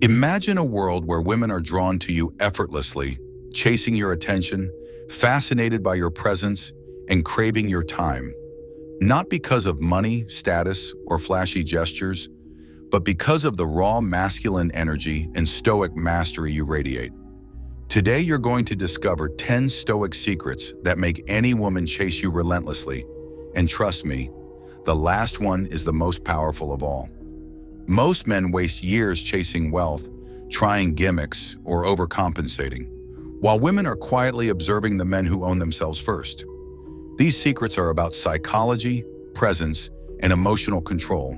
Imagine a world where women are drawn to you effortlessly, chasing your attention, fascinated by your presence, and craving your time. Not because of money, status, or flashy gestures, but because of the raw masculine energy and stoic mastery you radiate. Today you're going to discover 10 stoic secrets that make any woman chase you relentlessly. And trust me, the last one is the most powerful of all. Most men waste years chasing wealth, trying gimmicks, or overcompensating, while women are quietly observing the men who own themselves first. These secrets are about psychology, presence, and emotional control,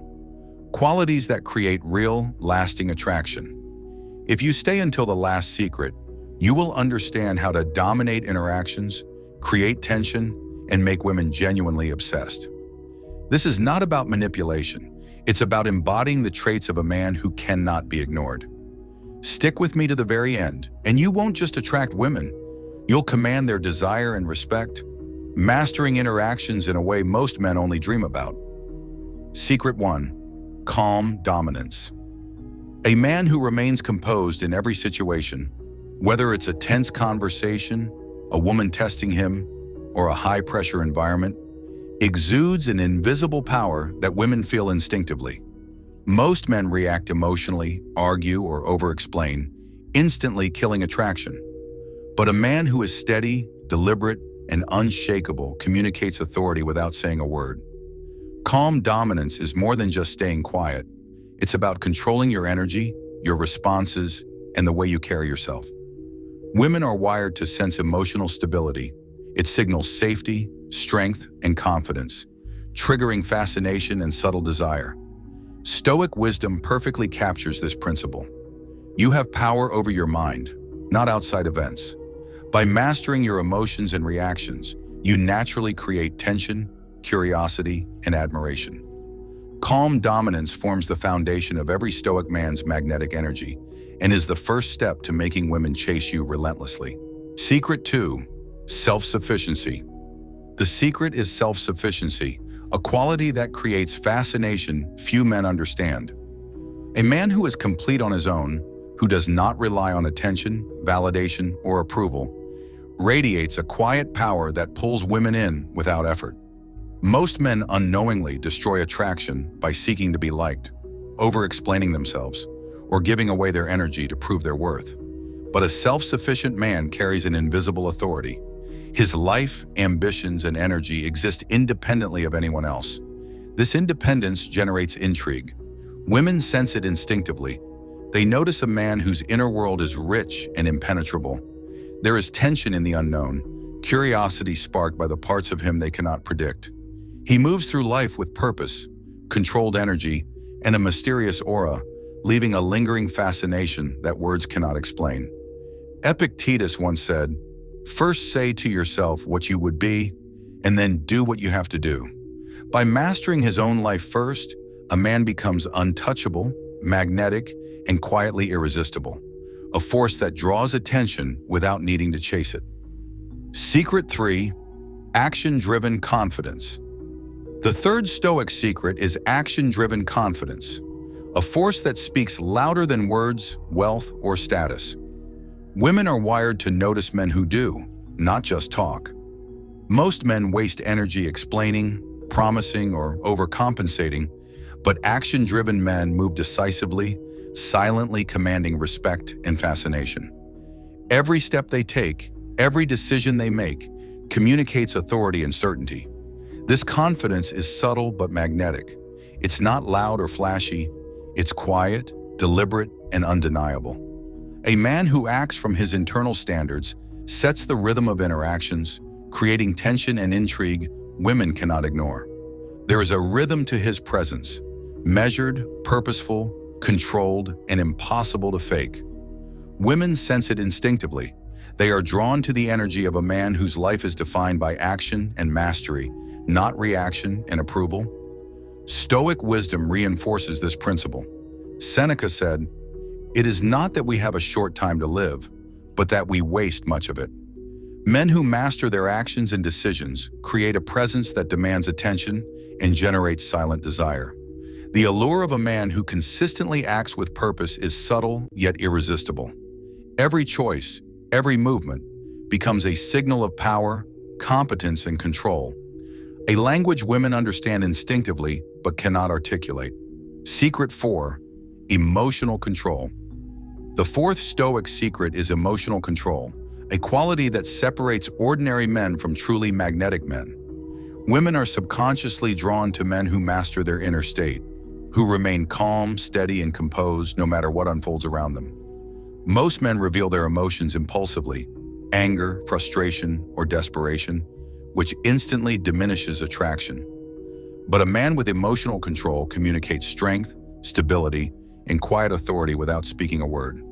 qualities that create real, lasting attraction. If you stay until the last secret, you will understand how to dominate interactions, create tension, and make women genuinely obsessed. This is not about manipulation. It's about embodying the traits of a man who cannot be ignored. Stick with me to the very end, and you won't just attract women. You'll command their desire and respect, mastering interactions in a way most men only dream about. Secret 1. Calm dominance. A man who remains composed in every situation, whether it's a tense conversation, a woman testing him, or a high-pressure environment, exudes an invisible power that women feel instinctively. Most men react emotionally, argue, or over-explain, instantly killing attraction. But a man who is steady, deliberate, and unshakable communicates authority without saying a word. Calm dominance is more than just staying quiet. It's about controlling your energy, your responses, and the way you carry yourself. Women are wired to sense emotional stability. It signals safety, strength, and confidence, triggering fascination and subtle desire. Stoic wisdom perfectly captures this principle. You have power over your mind, not outside events. By mastering your emotions and reactions, you naturally create tension, curiosity, and admiration. Calm dominance forms the foundation of every Stoic man's magnetic energy and is the first step to making women chase you relentlessly. Secret 2. Self-Sufficiency. The secret is self-sufficiency, a quality that creates fascination few men understand. A man who is complete on his own, who does not rely on attention, validation, or approval, radiates a quiet power that pulls women in without effort. Most men unknowingly destroy attraction by seeking to be liked, over-explaining themselves, or giving away their energy to prove their worth. But a self-sufficient man carries an invisible authority. His life, ambitions, and energy exist independently of anyone else. This independence generates intrigue. Women sense it instinctively. They notice a man whose inner world is rich and impenetrable. There is tension in the unknown, curiosity sparked by the parts of him they cannot predict. He moves through life with purpose, controlled energy, and a mysterious aura, leaving a lingering fascination that words cannot explain. Epictetus once said, "First say to yourself what you would be, and then do what you have to do." By mastering his own life first, a man becomes untouchable, magnetic, and quietly irresistible, a force that draws attention without needing to chase it. Secret 3. Action-driven confidence. The third Stoic secret is action-driven confidence, a force that speaks louder than words, wealth, or status. Women are wired to notice men who do, not just talk. Most men waste energy explaining, promising, or overcompensating, but action-driven men move decisively, silently commanding respect and fascination. Every step they take, every decision they make, communicates authority and certainty. This confidence is subtle but magnetic. It's not loud or flashy. It's quiet, deliberate, and undeniable. A man who acts from his internal standards sets the rhythm of interactions, creating tension and intrigue women cannot ignore. There is a rhythm to his presence, measured, purposeful, controlled, and impossible to fake. Women sense it instinctively. They are drawn to the energy of a man whose life is defined by action and mastery, not reaction and approval. Stoic wisdom reinforces this principle. Seneca said, "It is not that we have a short time to live, but that we waste much of it." Men who master their actions and decisions create a presence that demands attention and generates silent desire. The allure of a man who consistently acts with purpose is subtle yet irresistible. Every choice, every movement, becomes a signal of power, competence, and control, a language women understand instinctively but cannot articulate. Secret 4. Emotional control. The fourth Stoic secret is emotional control, a quality that separates ordinary men from truly magnetic men. Women are subconsciously drawn to men who master their inner state, who remain calm, steady, and composed no matter what unfolds around them. Most men reveal their emotions impulsively, anger, frustration, or desperation, which instantly diminishes attraction. But a man with emotional control communicates strength, stability, and quiet authority without speaking a word.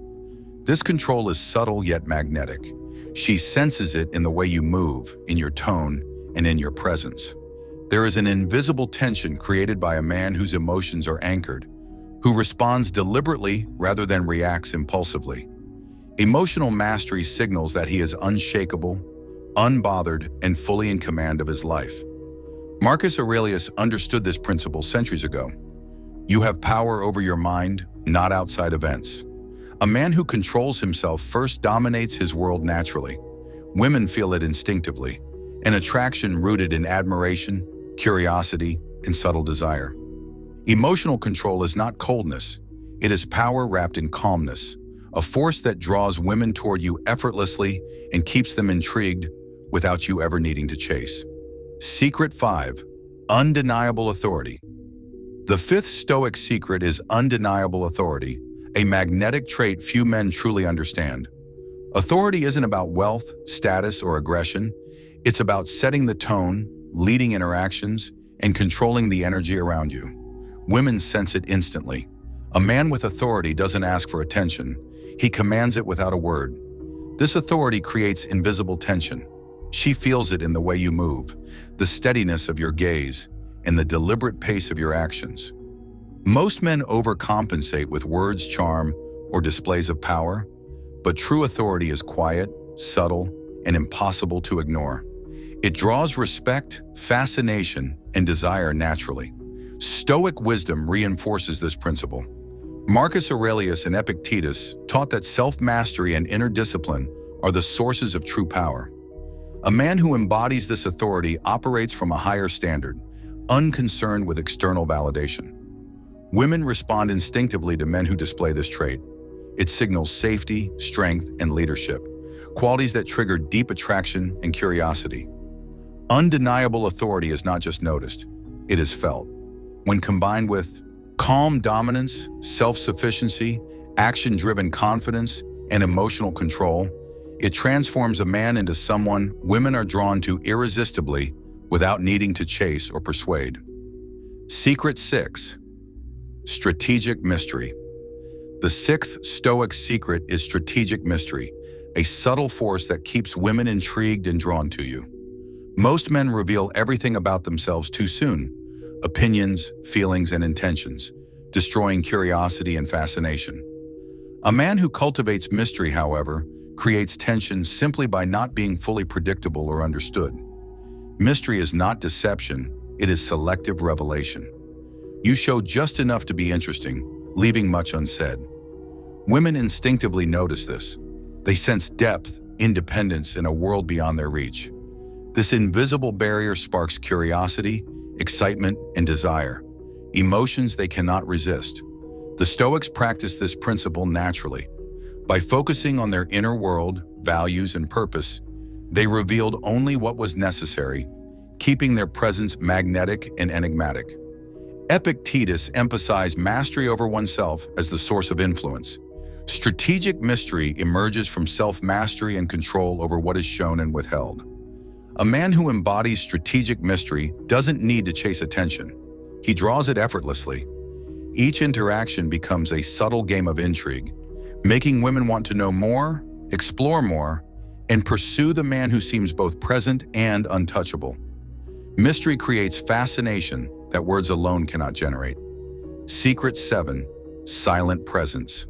This control is subtle yet magnetic. She senses it in the way you move, in your tone, and in your presence. There is an invisible tension created by a man whose emotions are anchored, who responds deliberately rather than reacts impulsively. Emotional mastery signals that he is unshakable, unbothered, and fully in command of his life. Marcus Aurelius understood this principle centuries ago. You have power over your mind, not outside events. A man who controls himself first dominates his world naturally. Women feel it instinctively, an attraction rooted in admiration, curiosity, and subtle desire. Emotional control is not coldness. It is power wrapped in calmness, a force that draws women toward you effortlessly and keeps them intrigued without you ever needing to chase. Secret 5. Undeniable authority. The fifth Stoic secret is undeniable authority, a magnetic trait few men truly understand. Authority isn't about wealth, status, or aggression. It's about setting the tone, leading interactions, and controlling the energy around you. Women sense it instantly. A man with authority doesn't ask for attention. He commands it without a word. This authority creates invisible tension. She feels it in the way you move, the steadiness of your gaze, and the deliberate pace of your actions. Most men overcompensate with words, charm, or displays of power, but true authority is quiet, subtle, and impossible to ignore. It draws respect, fascination, and desire naturally. Stoic wisdom reinforces this principle. Marcus Aurelius and Epictetus taught that self-mastery and inner discipline are the sources of true power. A man who embodies this authority operates from a higher standard, unconcerned with external validation. Women respond instinctively to men who display this trait. It signals safety, strength, and leadership, qualities that trigger deep attraction and curiosity. Undeniable authority is not just noticed, it is felt. When combined with calm dominance, self-sufficiency, action-driven confidence, and emotional control, it transforms a man into someone women are drawn to irresistibly without needing to chase or persuade. Secret 6. Strategic mystery. The sixth Stoic secret is strategic mystery, a subtle force that keeps women intrigued and drawn to you. Most men reveal everything about themselves too soon, opinions, feelings, and intentions, destroying curiosity and fascination. A man who cultivates mystery, however, creates tension simply by not being fully predictable or understood. Mystery is not deception, it is selective revelation. You show just enough to be interesting, leaving much unsaid. Women instinctively notice this. They sense depth, independence, in a world beyond their reach. This invisible barrier sparks curiosity, excitement, and desire, emotions they cannot resist. The Stoics practice this principle naturally. By focusing on their inner world, values, and purpose, they revealed only what was necessary, keeping their presence magnetic and enigmatic. Epictetus emphasized mastery over oneself as the source of influence. Strategic mystery emerges from self-mastery and control over what is shown and withheld. A man who embodies strategic mystery doesn't need to chase attention. He draws it effortlessly. Each interaction becomes a subtle game of intrigue, making women want to know more, explore more, and pursue the man who seems both present and untouchable. Mystery creates fascination that words alone cannot generate. Secret 7. Silent presence.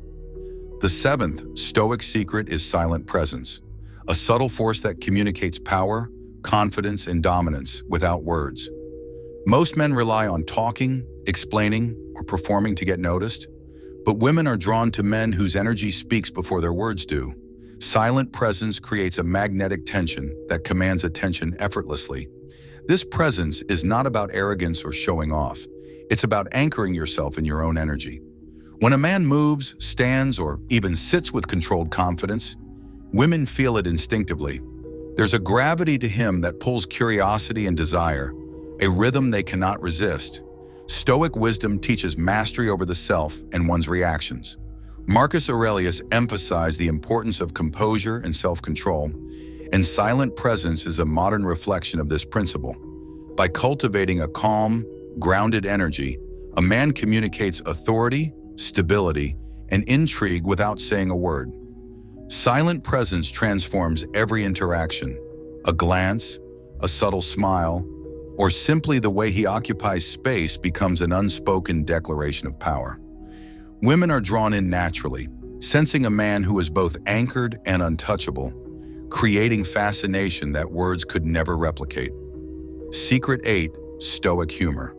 The seventh Stoic secret is silent presence, a subtle force that communicates power, confidence, and dominance without words. Most men rely on talking, explaining, or performing to get noticed, but women are drawn to men whose energy speaks before their words do. Silent presence creates a magnetic tension that commands attention effortlessly. This presence is not about arrogance or showing off. It's about anchoring yourself in your own energy. When a man moves, stands, or even sits with controlled confidence, women feel it instinctively. There's a gravity to him that pulls curiosity and desire, a rhythm they cannot resist. Stoic wisdom teaches mastery over the self and one's reactions. Marcus Aurelius emphasized the importance of composure and self-control, and silent presence is a modern reflection of this principle. By cultivating a calm, grounded energy, a man communicates authority, stability, and intrigue without saying a word. Silent presence transforms every interaction. A glance, a subtle smile, or simply the way he occupies space becomes an unspoken declaration of power. Women are drawn in naturally, sensing a man who is both anchored and untouchable, creating fascination that words could never replicate. Secret 8. Stoic humor.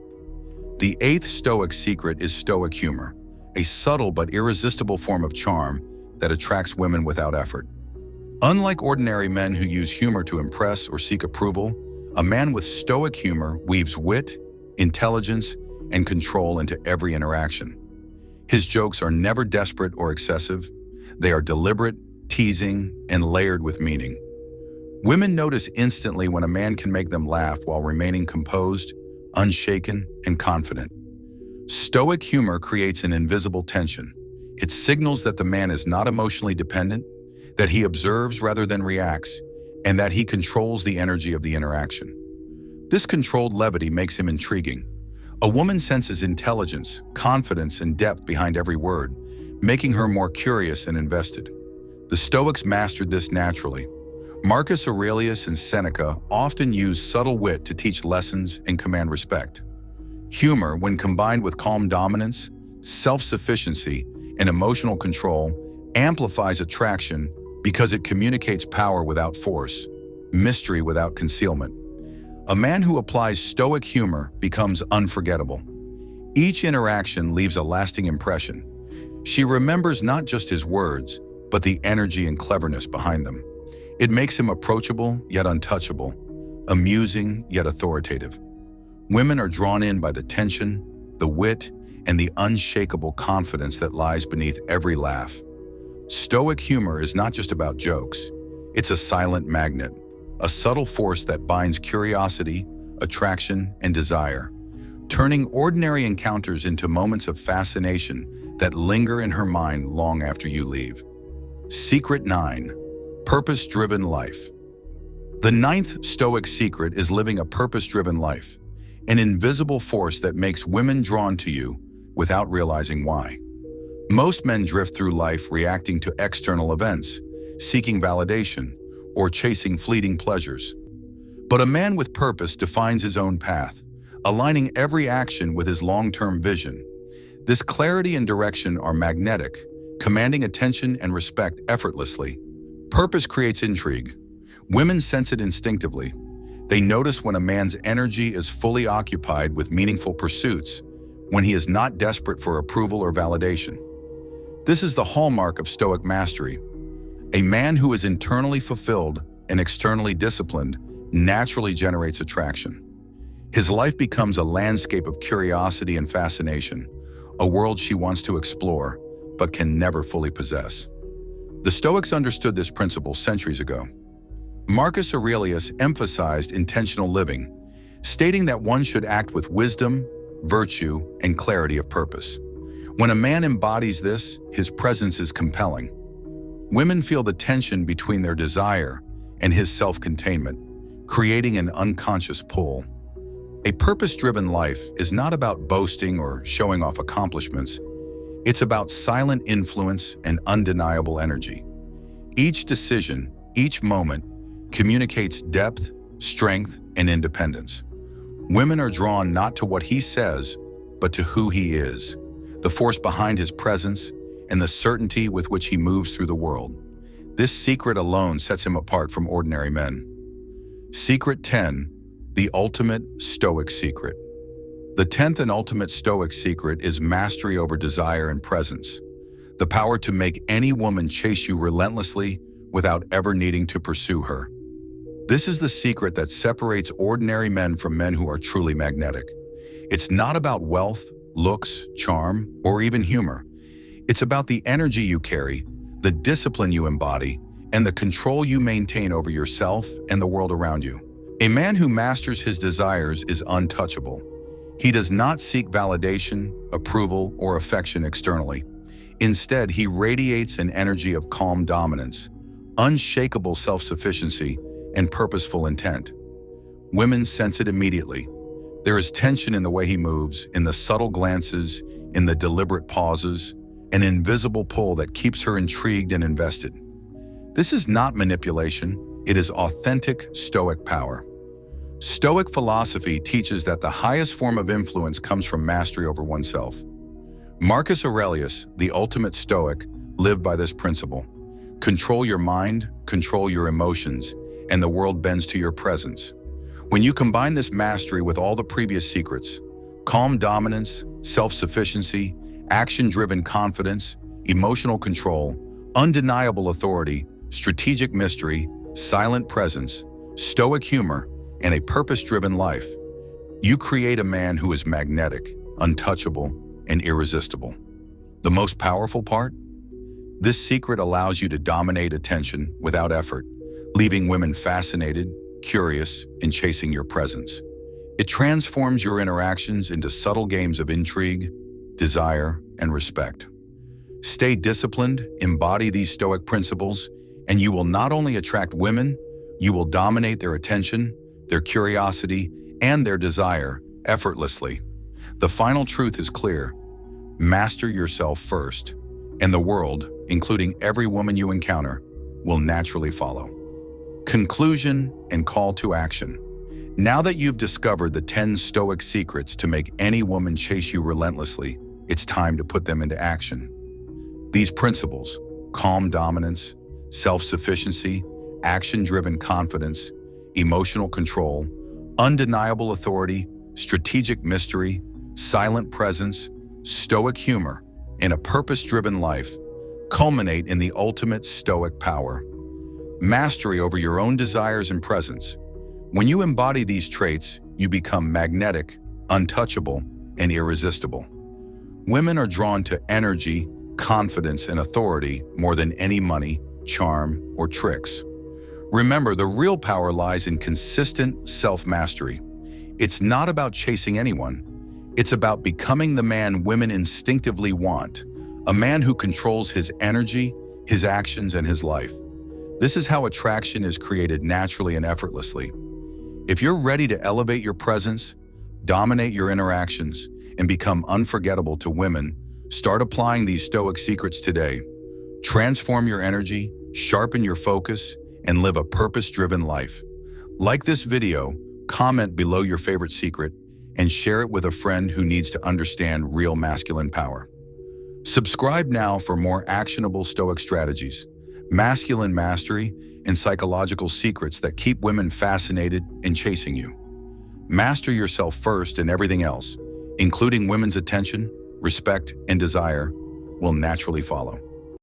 The 8th Stoic secret is Stoic humor, a subtle but irresistible form of charm that attracts women without effort. Unlike ordinary men who use humor to impress or seek approval, a man with Stoic humor weaves wit, intelligence, and control into every interaction. His jokes are never desperate or excessive. They are deliberate, teasing, and layered with meaning. Women notice instantly when a man can make them laugh while remaining composed, unshaken, and confident. Stoic humor creates an invisible tension. It signals that the man is not emotionally dependent, that he observes rather than reacts, and that he controls the energy of the interaction. This controlled levity makes him intriguing. A woman senses intelligence, confidence, and depth behind every word, making her more curious and invested. The Stoics mastered this naturally. Marcus Aurelius and Seneca often used subtle wit to teach lessons and command respect. Humor, when combined with calm dominance, self-sufficiency, and emotional control, amplifies attraction because it communicates power without force, mystery without concealment. A man who applies Stoic humor becomes unforgettable. Each interaction leaves a lasting impression. She remembers not just his words, but the energy and cleverness behind them. It makes him approachable yet untouchable, amusing yet authoritative. Women are drawn in by the tension, the wit, and the unshakable confidence that lies beneath every laugh. Stoic humor is not just about jokes. It's a silent magnet, a subtle force that binds curiosity, attraction, and desire, turning ordinary encounters into moments of fascination that linger in her mind long after you leave. Secret 9. Purpose-driven life. The 9th Stoic secret is living a purpose-driven life, an invisible force that makes women drawn to you without realizing why. Most men drift through life reacting to external events, seeking validation, or chasing fleeting pleasures. But a man with purpose defines his own path, aligning every action with his long-term vision. This clarity and direction are magnetic, commanding attention and respect effortlessly. Purpose creates intrigue. Women sense it instinctively. They notice when a man's energy is fully occupied with meaningful pursuits, when he is not desperate for approval or validation. This is the hallmark of Stoic mastery. A man who is internally fulfilled and externally disciplined naturally generates attraction. His life becomes a landscape of curiosity and fascination, a world she wants to explore but can never fully possess. The Stoics understood this principle centuries ago. Marcus Aurelius emphasized intentional living, stating that one should act with wisdom, virtue, and clarity of purpose. When a man embodies this, his presence is compelling. Women feel the tension between their desire and his self-containment, creating an unconscious pull. A purpose-driven life is not about boasting or showing off accomplishments. It's about silent influence and undeniable energy. Each decision, each moment, communicates depth, strength, and independence. Women are drawn not to what he says, but to who he is, the force behind his presence, and the certainty with which he moves through the world. This secret alone sets him apart from ordinary men. Secret 10. The ultimate Stoic secret. The 10th and ultimate Stoic secret is mastery over desire and presence, the power to make any woman chase you relentlessly without ever needing to pursue her. This is the secret that separates ordinary men from men who are truly magnetic. It's not about wealth, looks, charm, or even humor. It's about the energy you carry, the discipline you embody, and the control you maintain over yourself and the world around you. A man who masters his desires is untouchable. He does not seek validation, approval, or affection externally. Instead, he radiates an energy of calm dominance, unshakable self-sufficiency, and purposeful intent. Women sense it immediately. There is tension in the way he moves, in the subtle glances, in the deliberate pauses, an invisible pull that keeps her intrigued and invested. This is not manipulation, it is authentic Stoic power. Stoic philosophy teaches that the highest form of influence comes from mastery over oneself. Marcus Aurelius, the ultimate Stoic, lived by this principle. Control your mind, control your emotions, and the world bends to your presence. When you combine this mastery with all the previous secrets, calm dominance, self-sufficiency, action-driven confidence, emotional control, undeniable authority, strategic mystery, silent presence, Stoic humor, and a purpose-driven life, you create a man who is magnetic, untouchable, and irresistible. The most powerful part? This secret allows you to dominate attention without effort, leaving women fascinated, curious, and chasing your presence. It transforms your interactions into subtle games of intrigue, desire, and respect. Stay disciplined, embody these Stoic principles, and you will not only attract women, you will dominate their attention, their curiosity, and their desire effortlessly. The final truth is clear. Master yourself first, and the world, including every woman you encounter, will naturally follow. Conclusion and call to action. Now that you've discovered the 10 Stoic secrets to make any woman chase you relentlessly, it's time to put them into action. These principles, calm dominance, self-sufficiency, action-driven confidence, emotional control, undeniable authority, strategic mystery, silent presence, Stoic humor, and a purpose-driven life, culminate in the ultimate Stoic power. Mastery over your own desires and presence. When you embody these traits, you become magnetic, untouchable, and irresistible. Women are drawn to energy, confidence, and authority more than any money, charm, or tricks. Remember, the real power lies in consistent self-mastery. It's not about chasing anyone. It's about becoming the man women instinctively want, a man who controls his energy, his actions, and his life. This is how attraction is created naturally and effortlessly. If you're ready to elevate your presence, dominate your interactions, and become unforgettable to women, start applying these Stoic secrets today. Transform your energy, sharpen your focus, and live a purpose-driven life. Like this video, comment below your favorite secret, and share it with a friend who needs to understand real masculine power. Subscribe now for more actionable Stoic strategies, masculine mastery, and psychological secrets that keep women fascinated and chasing you. Master yourself first, and everything else, including women's attention, respect, and desire, will naturally follow.